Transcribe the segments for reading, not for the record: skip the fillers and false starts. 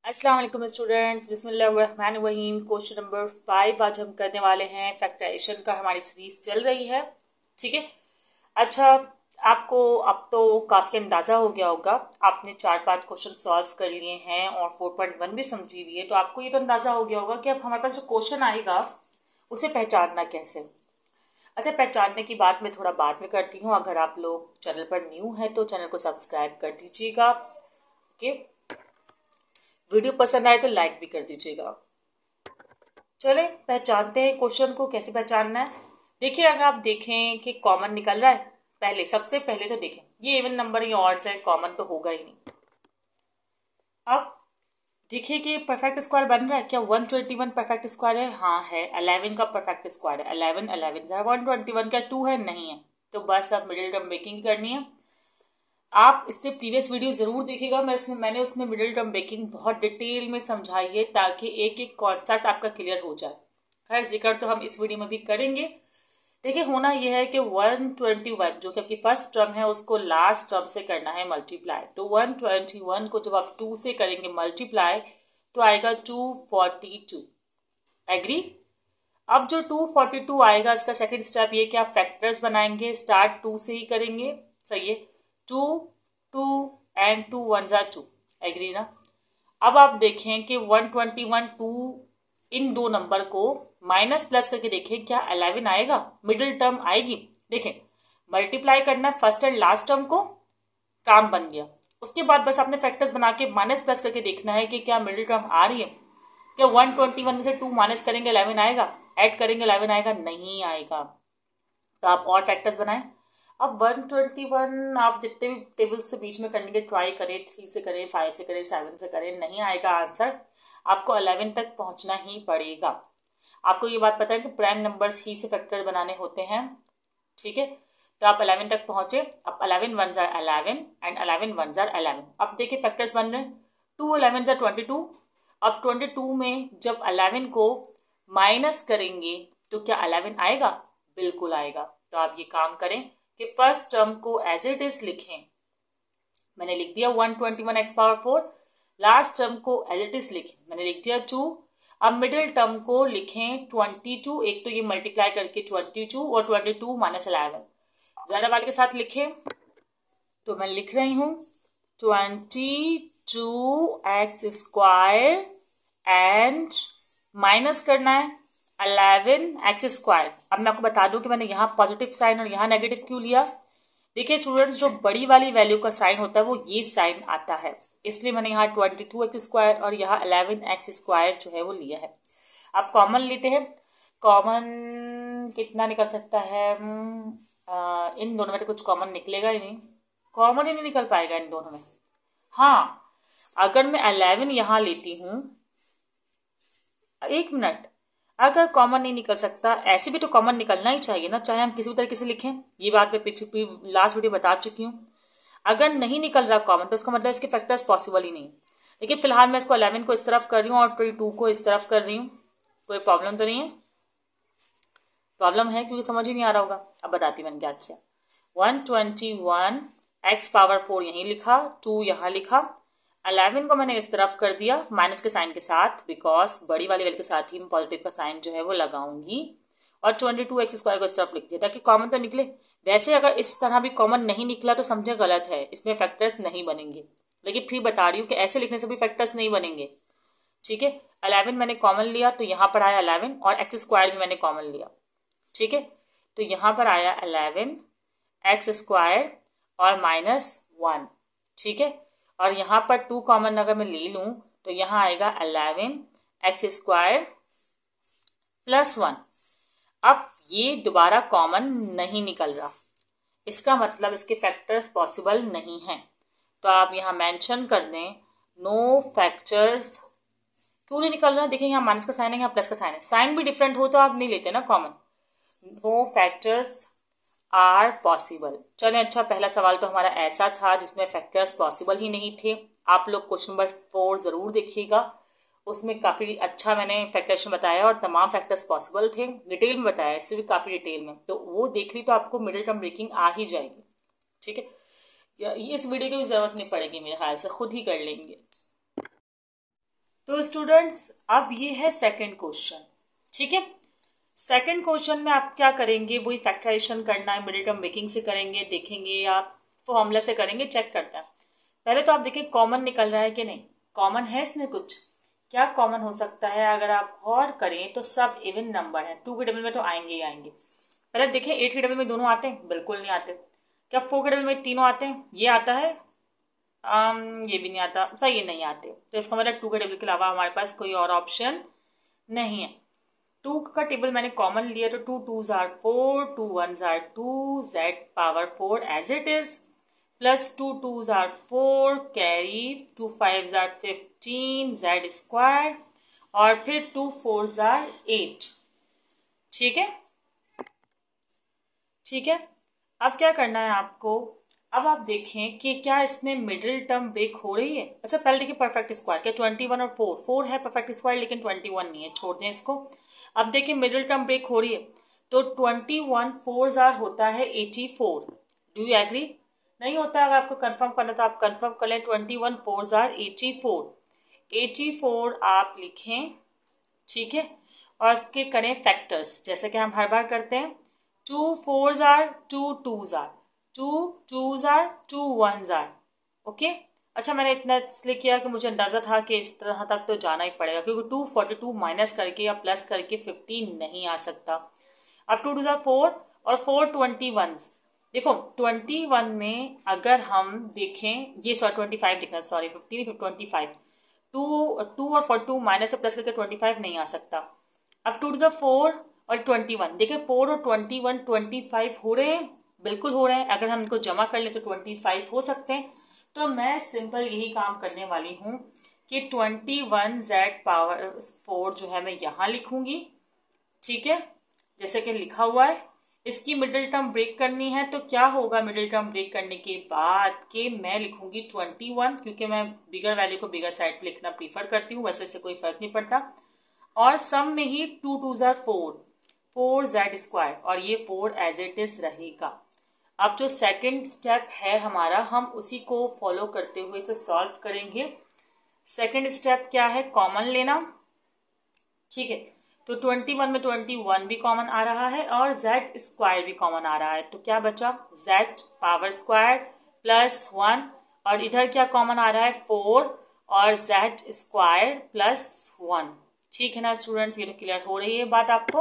अस्सलाम वालेकुम स्टूडेंट्स, बिस्मिल्लाहिर्रहमानिर्रहीम। क्वेश्चन नंबर 5 आज हम करने वाले हैं। फैक्टराइजेशन का हमारी सीरीज चल रही है, ठीक है। अच्छा, आपको अब तो काफ़ी अंदाज़ा हो गया होगा, आपने 4-5 क्वेश्चन सॉल्व कर लिए हैं और 4.1 भी समझी हुई है, तो आपको ये तो अंदाज़ा हो गया होगा कि अब हमारे पास जो क्वेश्चन आएगा उसे पहचानना कैसे। अच्छा, पहचानने की बात मैं थोड़ा बाद में करती हूँ। अगर आप लोग चैनल पर न्यू हैं तो चैनल को सब्सक्राइब कर दीजिएगा, ओके। वीडियो पसंद आए तो लाइक भी कर दीजिएगा। चले पहचानते हैं क्वेश्चन को, कैसे पहचानना है। देखिए, अगर आप देखें कि कॉमन निकल रहा है, पहले सबसे पहले तो देखें ये इवन नंबर या ऑड्स है, कॉमन तो होगा ही नहीं। अब देखिए कि परफेक्ट स्क्वायर बन रहा है क्या। 121 परफेक्ट स्क्वायर है, हाँ है। 11 का परफेक्ट स्क्वायर है, 11 121 का 2 है, नहीं है। तो बस अब मिडिल टर्म ब्रेकिंग करनी है। आप इससे प्रीवियस वीडियो ज़रूर देखिएगा, मैंने उसमें मिडिल टर्म ब्रेकिंग बहुत डिटेल में समझाई है ताकि एक एक कॉन्सेप्ट आपका क्लियर हो जाए। खैर, जिक्र तो हम इस वीडियो में भी करेंगे। देखिए, होना यह है कि 121 जो कि आपकी फर्स्ट टर्म है उसको लास्ट टर्म से करना है मल्टीप्लाई। तो 121 को जब आप 2 से करेंगे मल्टीप्लाई तो आएगा 242। एग्री। अब जो 242 आएगा, इसका सेकंड स्टेप ये कि आप फैक्टर्स बनाएंगे। स्टार्ट 2 से ही करेंगे, सही है। 2 2 एंड 2 1 जा 2, एग्री ना। अब आप देखें कि 121 2 इन दो नंबर को माइनस प्लस करके देखें क्या 11 आएगा, मिडिल टर्म आएगी। देखें, मल्टीप्लाई करना है फर्स्ट एंड लास्ट टर्म को, काम बन गया। उसके बाद बस आपने फैक्टर्स बना के माइनस प्लस करके देखना है कि क्या मिडिल टर्म आ रही है। क्या 121 में से 2 माइनस करेंगे 11 आएगा, ऐड करेंगे 11 आएगा, नहीं आएगा। तो आप और फैक्टर्स बनाएं। अब 121 आप जितने भी टेबल्स से बीच में करने के ट्राई करें, 3 से करें, 5 से करें, 7 से करें, नहीं आएगा आंसर। आपको 11 तक पहुंचना ही पड़ेगा। आपको ये बात पता है कि प्राइम नंबर्स ही से फैक्टर बनाने होते हैं, ठीक है। तो आप 11 तक पहुंचे। अब 11 1 जार 11 एंड 11 1 जार 11। अब देखिए फैक्टर्स बन रहे हैं। 2 11 जार 22। अब 22 में जब 11 को माइनस करेंगे तो क्या 11 आएगा, बिल्कुल आएगा। तो आप ये काम करें कि फर्स्ट टर्म को एज इट इज लिखें। मैंने लिख दिया 121 एक्स पावर 4। लास्ट टर्म को एज इट इज लिखें, मैंने लिख दिया 2। अब मिडिल टर्म को लिखें 22। एक तो ये मल्टीप्लाई करके 22 और 22 माइनस 11 ज्यादा वाले के साथ लिखें। तो मैं लिख रही हूं 22 एक्स स्क्वायर एंड माइनस करना है 11 एक्स स्क्वायर। अब मैं आपको बता दूं कि मैंने यहाँ पॉजिटिव साइन और यहाँ नेगेटिव क्यों लिया। देखिए स्टूडेंट्स, जो बड़ी वाली वैल्यू का साइन होता है वो ये साइन आता है, इसलिए मैंने यहाँ 22 एक्स स्क्वायर और यहाँ 11 एक्स स्क्वायर जो है वो लिया है। अब कॉमन लेते हैं। कॉमन कितना निकल सकता है, इन दोनों में तो कुछ कॉमन निकलेगा ही नहीं, कॉमन ही नहीं निकल पाएगा इन दोनों में। हाँ, अगर मैं 11 यहाँ लेती हूँ, एक मिनट, अगर कॉमन नहीं निकल सकता, ऐसे भी तो कॉमन निकलना ही चाहिए ना, चाहे हम किसी भी तरीके से लिखें। ये बात मैं पीछे लास्ट वीडियो बता चुकी हूँ। अगर नहीं निकल रहा कॉमन तो इसका मतलब इसके फैक्टर्स पॉसिबल ही नहीं। देखिए फिलहाल मैं इसको 11 को इस तरफ कर रही हूँ और 22 को इस तरफ कर रही हूँ। कोई प्रॉब्लम तो नहीं है? प्रॉब्लम है क्योंकि समझ ही नहीं आ रहा होगा। अब बताती मैंने क्या किया। 121 एक्स पावर 4 यहीं लिखा, 2 यहाँ लिखा, 11 को मैंने इस तरफ कर दिया माइनस के साइन के साथ, बिकॉज बड़ी वाली वैल्यू के साथ ही मैं पॉजिटिव का साइन जो है वो लगाऊंगी। और 22 एक्स स्क्वायर को इस तरफ लिख दिया ताकि कॉमन तो निकले। वैसे अगर इस तरह भी कॉमन नहीं निकला तो समझे गलत है, इसमें फैक्टर्स नहीं बनेंगे। लेकिन फिर बता रही हूँ कि ऐसे लिखने से भी फैक्टर्स नहीं बनेंगे, ठीक है। 11 मैंने कॉमन लिया तो यहाँ पर आया 11 और एक्स स्क्वायर भी मैंने कॉमन लिया, ठीक है। तो यहाँ पर आया 11 एक्स स्क्वायर और -1, ठीक है। और यहाँ पर 2 कॉमन अगर मैं ले लूँ तो यहाँ आएगा 11 एक्स स्क्वायर +1। अब ये दोबारा कॉमन नहीं निकल रहा, इसका मतलब इसके फैक्टर्स पॉसिबल नहीं हैं। तो आप यहाँ मेंशन कर दें नो फैक्टर्स। क्यों नहीं निकल रहा? देखिए यहाँ माइनस का साइन है, यहाँ प्लस का साइन है, साइन भी डिफरेंट हो तो आप नहीं लेते ना common. No factors are possible. चलें, अच्छा पहला सवाल तो हमारा ऐसा था जिसमें फैक्टर्स पॉसिबल ही नहीं थे। आप लोग क्वेश्चन नंबर 4 जरूर देखिएगा, उसमें काफ़ी अच्छा मैंने फैक्टरेशन बताया और तमाम फैक्टर्स पॉसिबल थे, डिटेल में बताया, इससे भी काफ़ी डिटेल में। तो वो देख ली तो आपको मिडिल टर्म ब्रेकिंग आ ही जाएगी, ठीक है। इस वीडियो की भी ज़रूरत नहीं पड़ेगी, मेरे ख्याल से खुद ही कर लेंगे। तो स्टूडेंट्स अब ये है सेकंड क्वेश्चन, ठीक है। सेकंड क्वेश्चन में आप क्या करेंगे, वही फैक्टराइजेशन करना है, मिडिल टर्म ब्रेकिंग से करेंगे, देखेंगे या फॉर्मूला से करेंगे, चेक करते हैं। पहले तो आप देखिए कॉमन निकल रहा है कि नहीं, कॉमन है इसमें कुछ, क्या कॉमन हो सकता है। अगर आप गौर करें तो सब इवन नंबर है, 2 के डबल में तो आएंगे ही आएंगे। पहले देखिए 8 के डबल में दोनों आते हैं, बिल्कुल नहीं आते। क्या 4 के डबल में तीनों आते हैं, ये आता है, ये भी नहीं आता, सही ये नहीं आते। तो इसका मतलब 2 के टेबल के अलावा हमारे पास कोई और ऑप्शन नहीं है। 2 का टेबल मैंने कॉमन लिया तो 2 2s are 4, 2 1s are 2, z power 4 as it is, plus 2 2s are 4, carry 2 5s are 15, z square, और फिर 2 4s are 8। ठीक है, ठीक है। अब क्या करना है आपको, अब आप देखें कि क्या इसमें मिडिल टर्म ब्रेक हो रही है। अच्छा पहले देखिए परफेक्ट स्क्वायर, क्या 21 और 4 है परफेक्ट स्क्वायर, लेकिन 21 नहीं है, छोड़ दें इसको। अब देखिए मिडिल टर्म ब्रेक हो रही है, तो 21 4 होता है 84। Do you agree? नहीं होता, अगर आपको कंफर्म करना तो आप कंफर्म कर लें। 21 4 84, 84 आप लिखें, ठीक है। और इसके करें फैक्टर्स, जैसे कि हम हर बार करते हैं। 2 4s are 2 2s are 2 2s are 2 1s are, okay. अच्छा मैंने इतना इसलिए किया कि मुझे अंदाजा था कि इस तरह तक तो जाना ही पड़ेगा, क्योंकि 242 माइनस करके या प्लस करके 15 नहीं आ सकता। अब 2 2s are 4 और 4 21s, देखो 21 में अगर हम देखें, ये 25 लिखना, सॉरी 15 25, 2 और 42 माइनस से प्लस करके 25 नहीं आ सकता। अब 2 2 4 और 21, देखिए 4 और 21 25 हो रहे हैं, बिल्कुल हो रहे हैं। अगर हम इनको जमा कर लें तो 25 हो सकते हैं। तो मैं सिंपल यही काम करने वाली हूँ कि 21 z पावर 4 जो है मैं यहाँ लिखूंगी, ठीक है, जैसे कि लिखा हुआ है। इसकी मिडिल टर्म ब्रेक करनी है, तो क्या होगा मिडिल टर्म ब्रेक करने के बाद कि मैं लिखूंगी 21, क्योंकि मैं बिगर वैल्यू को बिगर साइड पे लिखना प्रीफर करती हूँ, वैसे से कोई फर्क नहीं पड़ता। और सम में ही 2 2s are 4 z स्क्वायर, और ये 4 एज इट इज रहेगा। अब जो सेकंड स्टेप है हमारा, हम उसी को फॉलो करते हुए इसे सॉल्व करेंगे। सेकंड स्टेप क्या है, कॉमन लेना, ठीक है। तो 21 में 21 भी कॉमन आ रहा है और z स्क्वायर भी कॉमन आ रहा है, तो क्या बचा, z पावर स्क्वायर प्लस 1, और इधर क्या कॉमन आ रहा है 4 और z स्क्वायर प्लस 1। ठीक है ना स्टूडेंट्स, ये तो क्लियर हो रही है बात आपको।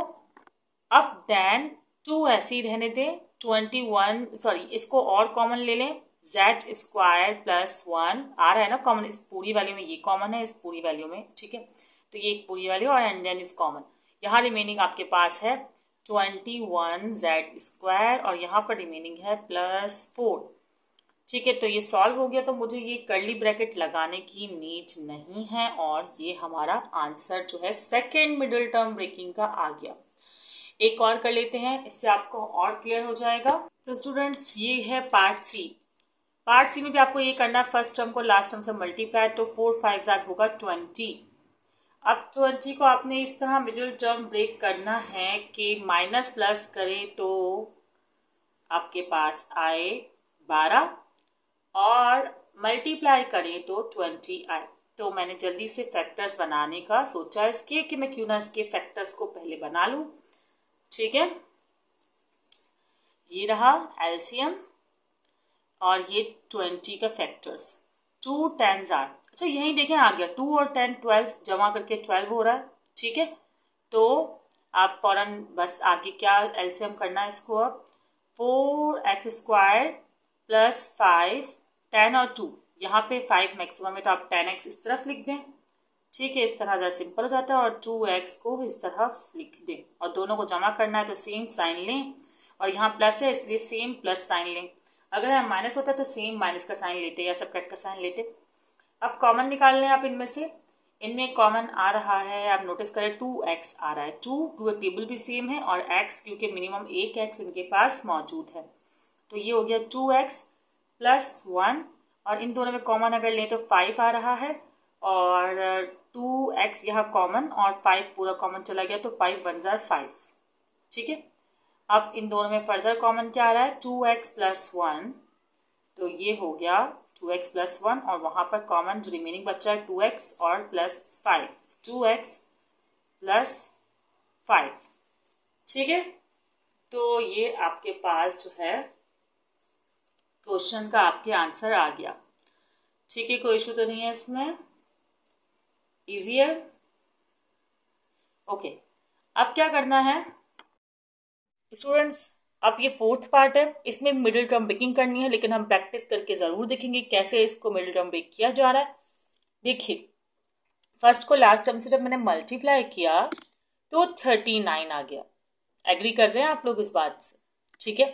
अब देन 2 ऐसे ही रहने दें, 21 सॉरी इसको और कॉमन ले लें, z स्क्वायर प्लस 1 आ रहा है ना कॉमन, इस पूरी वैल्यू में ये कॉमन है, इस पूरी वैल्यू में, ठीक है। तो ये एक पूरी वैल्यू और एंड देन इज कॉमन। यहाँ रिमेनिंग आपके पास है 21 z स्क्वायर, और यहाँ पर रिमेनिंग है प्लस 4, ठीक है। तो ये सॉल्व हो गया, तो मुझे ये कर्ली ब्रैकेट लगाने की नीड नहीं है, और ये हमारा आंसर जो है सेकेंड मिडिल टर्म ब्रेकिंग का आ गया। एक और कर लेते हैं, इससे आपको और क्लियर हो जाएगा। तो स्टूडेंट्स ये है पार्ट सी। पार्ट सी में भी आपको ये करना है, फर्स्ट टर्म को लास्ट टर्म से मल्टीप्लाई, तो 4 5 होगा 20। अब 20 को आपने इस तरह मिडिल टर्म ब्रेक करना है कि माइनस प्लस करें तो आपके पास आए 12, और मल्टीप्लाई करें तो 20 आए। तो मैंने जल्दी से फैक्टर्स बनाने का सोचा इसके, कि मैं क्यों ना इसके फैक्टर्स को पहले बना लूं, ठीक है। ये रहा एलसीएम, और ये 20 का फैक्टर्स, 2 10s are, अच्छा यही देखें आ गया 2 और 10 12 जमा करके 12 हो रहा है, ठीक है। तो आप फौरन बस आगे क्या एलसीएम करना है इसको, अब 4x स्क्वायर प्लस 5 10 और 2, यहाँ पे 5 मैक्सिमम है तो आप 10x इस तरफ लिख दें, ठीक है। इस तरह ज़रा सिंपल हो जाता है, और 2x को इस तरह लिख दें, और दोनों को जमा करना है तो सेम साइन लें, और यहाँ प्लस है इसलिए सेम प्लस साइन लें। अगर यहाँ माइनस होता तो सेम माइनस का साइन लेते या सब्ट्रैक्ट का साइन लेते। अब कॉमन निकाल लें आप इनमें से, इनमें कॉमन आ रहा है, आप नोटिस करें 2x आ रहा है, 2 टेबल भी सेम है, और x क्योंकि मिनिमम एक x इनके पास मौजूद है, तो ये हो गया 2x प्लस 1, और इन दोनों में कॉमन अगर लें तो 5 आ रहा है, और 2x यहाँ कॉमन और 5 पूरा कॉमन चला गया, तो 5 1s are 5, ठीक है। अब इन दोनों में फर्दर कॉमन क्या आ रहा है 2x प्लस 1, तो ये हो गया 2x + 1 और वहाँ पर कॉमन जो रिमेनिंग बचा है 2x और +5, 2x + 5। ठीक है, तो ये आपके पास जो है क्वेश्चन का आपके आंसर आ गया। ठीक है, कोई इशू तो नहीं है इसमें, इजी है। ओके, अब क्या करना है स्टूडेंट्स, अब ये 4th पार्ट है, इसमें मिडिल टर्म ब्रेकिंग करनी है, लेकिन हम प्रैक्टिस करके ज़रूर देखेंगे कैसे इसको मिडिल टर्म ब्रेक किया जा रहा है। देखिए, फर्स्ट को लास्ट टर्म से जब मैंने मल्टीप्लाई किया तो 39 आ गया। एग्री कर रहे हैं आप लोग इस बात से? ठीक है,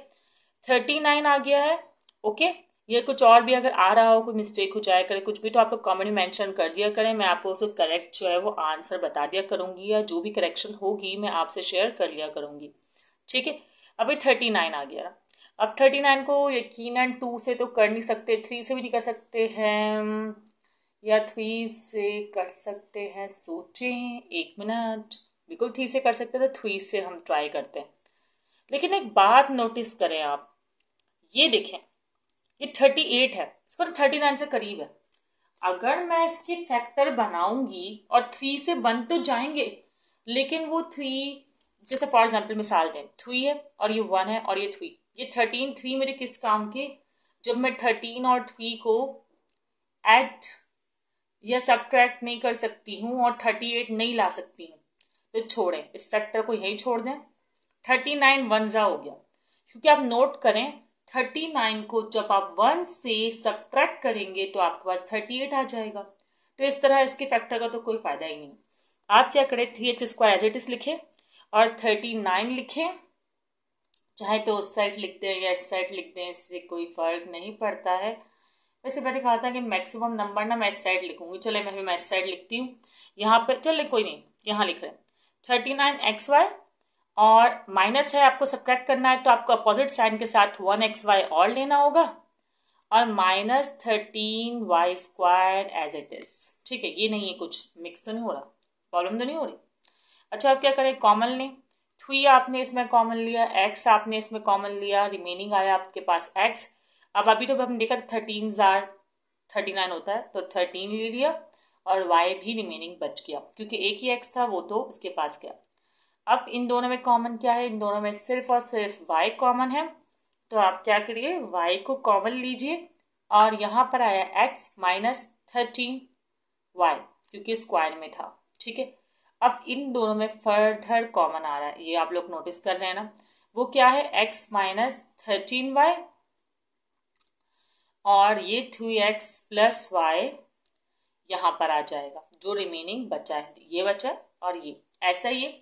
39 आ गया है। ओके, ये कुछ और भी अगर आ रहा हो, कोई मिस्टेक हो जाए करे कुछ भी, तो आप लोग कमेंट में मेंशन कर दिया करें, मैं आपको उसको करेक्ट जो है वो आंसर बता दिया करूंगी, या जो भी करेक्शन होगी मैं आपसे शेयर कर लिया करूंगी। ठीक है, अभी 39 आ गया। अब 39 को यकीनन 2 से तो कर नहीं सकते, 3 से भी नहीं कर सकते हैं, या 3 से कर सकते हैं, सोचें 1 मिनट। बिल्कुल 3 से कर सकते हैं, तो 3 से हम ट्राई करते हैं। लेकिन एक बात नोटिस करें आप, ये देखें, ये 38 है, इसका 39 से करीब है। अगर मैं इसके फैक्टर बनाऊंगी और 3 से 1 तो जाएंगे, लेकिन वो 3, जैसे फॉर एग्जाम्पल मिसाल दें, 3 है और ये 1 है और ये 3, ये 13, 3 मेरे किस काम के, जब मैं 13 और 3 को ऐड या सब्ट्रैक्ट नहीं कर सकती हूँ और 38 नहीं ला सकती हूँ, तो छोड़ें, इस फैक्टर को यही छोड़ दें। 39 1 जा हो गया, क्योंकि आप नोट करें 39 को जब आप 1 से सब्ट्रैक्ट करेंगे तो आपके पास 38 आ जाएगा। तो इस तरह इसके फैक्टर का तो कोई फायदा ही नहीं। आप क्या करें, 3x² एज इट इज लिखें और 39 लिखें, चाहे तो उस साइड लिखते हैं या इस साइड लिखते हैं, इससे कोई फर्क नहीं पड़ता है। वैसे मैंने कहा था कि मैक्सिमम नंबर ना मैं इस साइड लिखूंगी, चले मैं इस साइड लिखती हूँ। यहाँ पे चले कोई नहीं, यहाँ लिख रहे हैं 39xy और माइनस है, आपको सब्ट्रैक्ट करना है तो आपको अपोजिट साइन के साथ 1xy और लेना होगा और -13y² एज इट इज। ठीक है, ये नहीं है, कुछ मिक्स तो नहीं हो रहा, प्रॉब्लम तो नहीं हो रही। अच्छा, अब क्या करें, कॉमन लें। 3 आपने इसमें कॉमन लिया, x आपने इसमें कॉमन लिया, रिमेनिंग आया आपके पास x। अब अभी तो हमने देखा 13 जार 39 होता है, तो 13 ले लिया और y भी रिमेनिंग बच गया, क्योंकि एक ही x था वो तो इसके पास गया। अब इन दोनों में कॉमन क्या है, इन दोनों में सिर्फ और सिर्फ y कॉमन है, तो आप क्या करिए, y को कॉमन लीजिए और यहाँ पर आया x -13y, क्योंकि स्क्वायर में था। ठीक है, अब इन दोनों में फर्दर कॉमन आ रहा है, ये आप लोग नोटिस कर रहे हैं ना, वो क्या है, x -13y और ये 2x + y यहाँ पर आ जाएगा, जो रिमेनिंग बचा है ये बचा है और ये ऐसा ही है।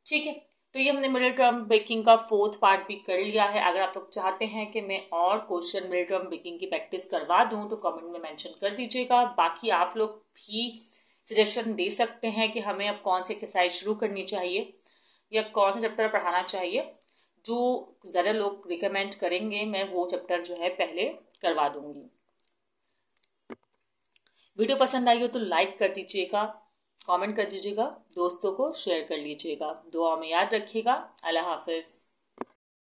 ठीक है, तो ये हमने मिडिल टर्म ब्रेकिंग का 4th पार्ट भी कर लिया है। अगर आप लोग चाहते हैं कि मैं और क्वेश्चन मिडिल टर्म ब्रेकिंग की प्रैक्टिस करवा दूं तो कमेंट में मेंशन कर दीजिएगा। बाकी आप लोग भी सजेशन दे सकते हैं कि हमें अब कौन सी एक्सरसाइज शुरू करनी चाहिए या कौन सा चैप्टर पढ़ाना चाहिए। जो ज़्यादा लोग रिकमेंड करेंगे मैं वो चैप्टर जो है पहले करवा दूंगी। वीडियो पसंद आई हो तो लाइक कर दीजिएगा, कमेंट कर दीजिएगा, दोस्तों को शेयर कर लीजिएगा, दुआ में याद रखिएगा। अल्लाह हाफिज़।